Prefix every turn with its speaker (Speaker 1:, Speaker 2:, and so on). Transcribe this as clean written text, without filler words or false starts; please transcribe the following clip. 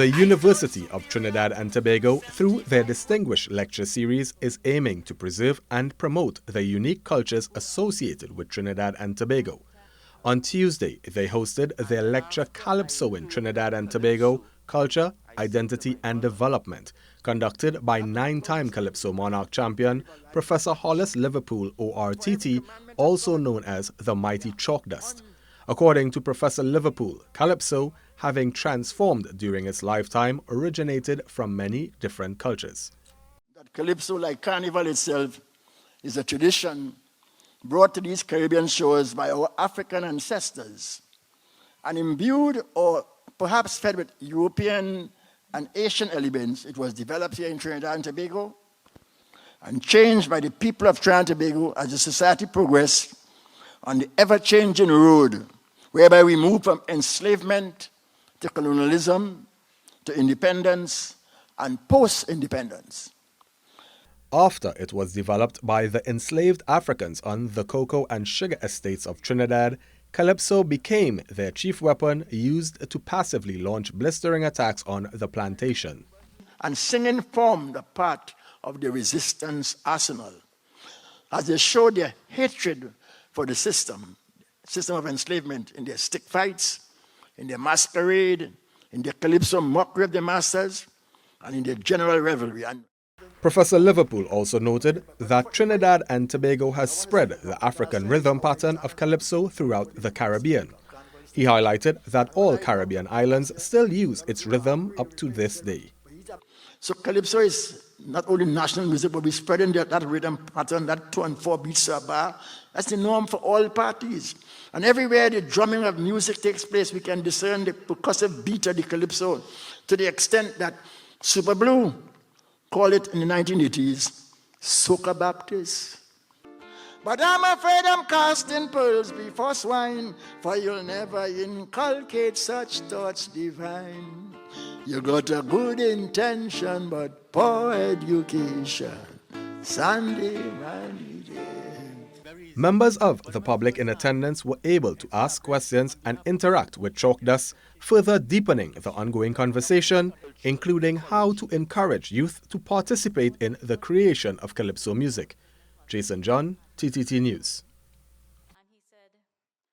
Speaker 1: The University of Trinidad and Tobago, through their distinguished lecture series, is aiming to preserve and promote the unique cultures associated with Trinidad and Tobago. On Tuesday, they hosted their lecture Calypso in Trinidad and Tobago, Culture, Identity and Development, conducted by 9-time Calypso Monarch champion Professor Hollis Liverpool ORTT, also known as the Mighty Chalkdust. According to Professor Liverpool, Calypso, having transformed during its lifetime, originated from many different cultures.
Speaker 2: That Calypso, like Carnival itself, is a tradition brought to these Caribbean shores by our African ancestors, and imbued or perhaps fed with European and Asian elements. It was developed here in Trinidad and Tobago and changed by the people of Trinidad and Tobago as the society progressed on the ever-changing road, whereby we move from enslavement to colonialism, to independence, and post-independence.
Speaker 1: After it was developed by the enslaved Africans on the cocoa and sugar estates of Trinidad, Calypso became their chief weapon, used to passively launch blistering attacks on the plantation.
Speaker 2: And singing formed a part of the resistance arsenal, as they showed their hatred for the system of enslavement in their stick fights, in their masquerade, in their Calypso mockery of the masters, and in their general revelry.
Speaker 1: Professor Liverpool also noted that Trinidad and Tobago has spread the African rhythm pattern of Calypso throughout the Caribbean. He highlighted that all Caribbean islands still use its rhythm up to this day.
Speaker 2: So Calypso is not only national music, but we're spreading that rhythm pattern, that 2 and 4 beats a bar. That's the norm for all parties. And everywhere the drumming of music takes place, we can discern the percussive beat of the Calypso, to the extent that Super Blue called it in the 1980s, Soca Baptist. But I'm afraid I'm casting pearls before swine, for you'll never inculcate such thoughts divine. You got a good intention, but poor education. Sunday, Monday.
Speaker 1: Members of the public in attendance were able to ask questions and interact with Chalkdust, further deepening the ongoing conversation, including how to encourage youth to participate in the creation of Calypso music. Jason John, TTT News.